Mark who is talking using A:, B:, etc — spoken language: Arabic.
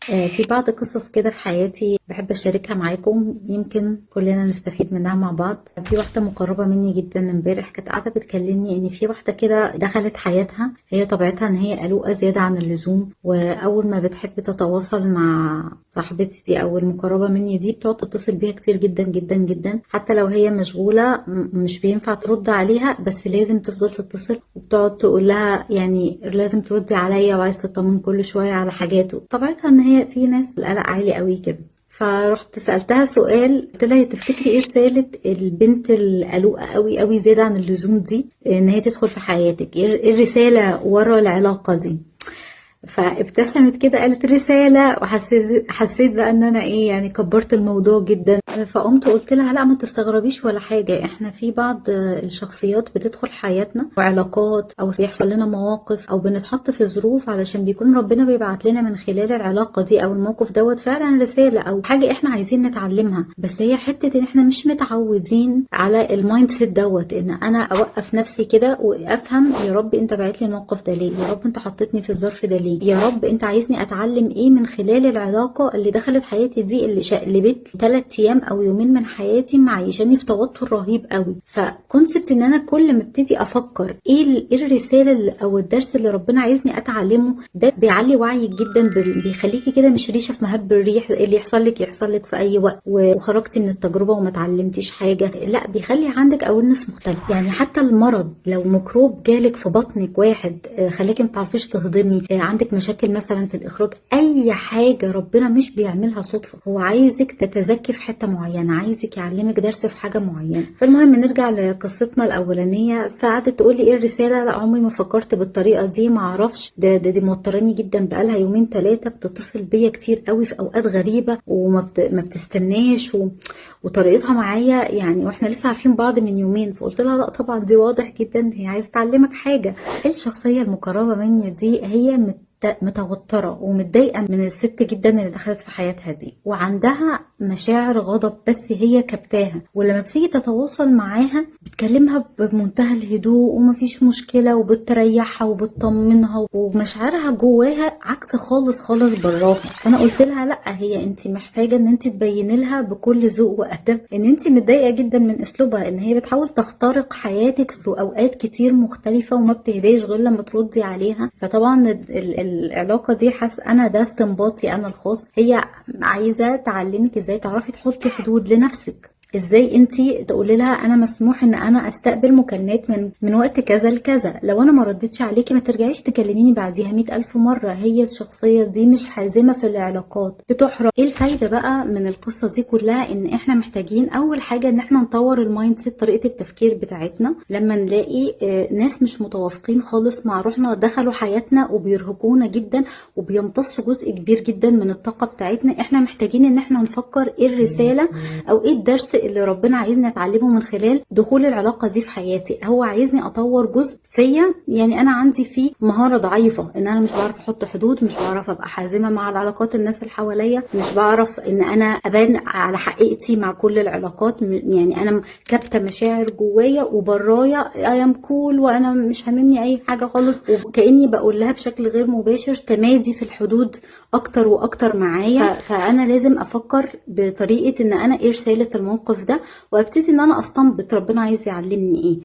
A: في بعض قصص كده في حياتي بحب أشاركها معاكم، يمكن كلنا نستفيد منها مع بعض. في واحدة مقربة مني جدا امبارح كانت قاعدة بتكلمني إن في واحدة كده دخلت حياتها، هي طبيعتها إن هي قلوقة زيادة عن اللزوم، وأول ما بتحب تتواصل مع صاحبتي دي أو المقربة مني دي بتقعد تتصل بيها كتير جدا جدا جدا، حتى لو هي مشغولة مش بينفع ترد عليها، بس لازم تفضل تتصل وبتقعد تقول لها يعني لازم تردي عليا وعايز تطمن كل شوية على حاجاته. طبيعتها ان هي في ناس القلق عالي قوي كده. فرحت سألتها سؤال، قلت لها تفتكري ايه رسالة البنت القلوقة قوي قوي زيادة عن اللزوم دي ان هي تدخل في حياتك؟ ايه الرسالة ورا العلاقة دي؟ فابتسمت كده قالت رسالة، وحسيت بقى ان انا ايه يعني كبرت الموضوع جدا. فقمت قلت لها لا ما تستغربيش ولا حاجة، احنا في بعض الشخصيات بتدخل حياتنا وعلاقات او بيحصل لنا مواقف او بنتحط في ظروف علشان بيكون ربنا بيبعت لنا من خلال العلاقة دي او الموقف دوت فعلا رسالة او حاجة احنا عايزين نتعلمها. بس هي حتة ان احنا مش متعودين على المايند سيت دوت، ان انا اوقف نفسي كده وافهم يا رب انت بعت لي الموقف ده ليه، يا رب انت حطيتني في الظرف ده ليه، يا رب انت عايزني اتعلم ايه من خلال العلاقة اللي دخلت حياتي دي اللي شقلبت 3 ايام او يومين من حياتي معيشاني في توتر رهيب قوي. فكونسبت ان انا كل ما ابتدي افكر ايه الرسالة او الدرس اللي ربنا عايزني اتعلمه، ده بيعلي وعيك جدا، بيخليكي كده مش ريشة في مهب الريح، اللي يحصل لك يحصل لك في اي وقت وخرجتي من التجربة وما اتعلمتيش حاجة. لا، بيخلي عندك اورنس مختلف. يعني حتى المرض، لو ميكروب جالك في بطنك واحد خلاكي ما تعرفيش تهضمي، عندك مشاكل مثلا في الاخراج، اي حاجة ربنا مش بيعملها صدفة، هو عايزك تتزكي في حتة معينة، عايزك يعلمك درس في حاجة معينة. فالمهم نرجع لقصتنا الاولانية. فقعدت تقول لي ايه الرسالة، لا عمري ما فكرت بالطريقة دي، ما اعرفش، دي موتراني جدا، بقالها يومين 3 بتتصل بيا كتير قوي في اوقات غريبة ما بتستناش وطريقتها معايا يعني واحنا لسه عارفين بعض من يومين. فقلت لها لا طبعا دي واضح جدا هي عايزة تعلمك حاجة. الشخصية المقربة مني دي هي متوترة ومتضايقة من الست جدا اللي دخلت في حياتها دي، وعندها مشاعر غضب بس هي كبتاها، ولما بتيجي تتواصل معاها بتكلمها بمنتهى الهدوء ومفيش مشكلة وبتريحها وبتطمنها، ومشاعرها جواها عكس خالص خالص براها. فانا قلت لها لا، هي انت محتاجة ان انت تبين لها بكل ذوق وادب ان انت متضايقة جدا من اسلوبها، ان هي بتحاول تخترق حياتك في اوقات كتير مختلفة وما بتهداش غير لما تردي عليها. فطبعا العلاقة دي انا ده استنباطي انا الخاص، هي عايزة تعلمك ازاي تعرفي تحطي حدود لنفسك، ازاي انتي تقولي لها انا مسموح ان انا استقبل مكالمات من وقت كذا لكذا، لو انا ما ردتش عليكي ما ترجعيش تكلميني بعديها 100,000 مرة. هي الشخصية دي مش حازمة في العلاقات، بتحرق. ايه الفايدة بقى من القصة دي كلها؟ ان احنا محتاجين اول حاجة ان احنا نطور المايند سيت، طريقة التفكير بتاعتنا. لما نلاقي ناس مش متوافقين خالص مع روحنا دخلوا حياتنا وبيرهقونا جدا وبيمتصوا جزء كبير جدا من الطاقة بتاعتنا، احنا محتاجين ان احنا نفكر ايه الرسالة او ايه الدرس اللي ربنا عايزني اتعلمه من خلال دخول العلاقة دي في حياتي. هو عايزني اطور جزء فيا، يعني انا عندي فيه مهارة ضعيفة، ان انا مش بعرف احط حدود، مش بعرف ابقى حازمة مع العلاقات الناس اللي حواليا، مش بعرف ان انا ابان على حقيقتي مع كل العلاقات. يعني انا كابتة مشاعر جوايا وبرايا اي ام كول وانا مش هاممني اي حاجة خالص، وكأني بقول لها بشكل غير مباشر تمادي في الحدود اكتر واكتر معايا. فانا لازم افكر بطريقة ان انا ايه رسالة الموقف ده، وابتدي ان انا استنبط ربنا عايز يعلمني ايه.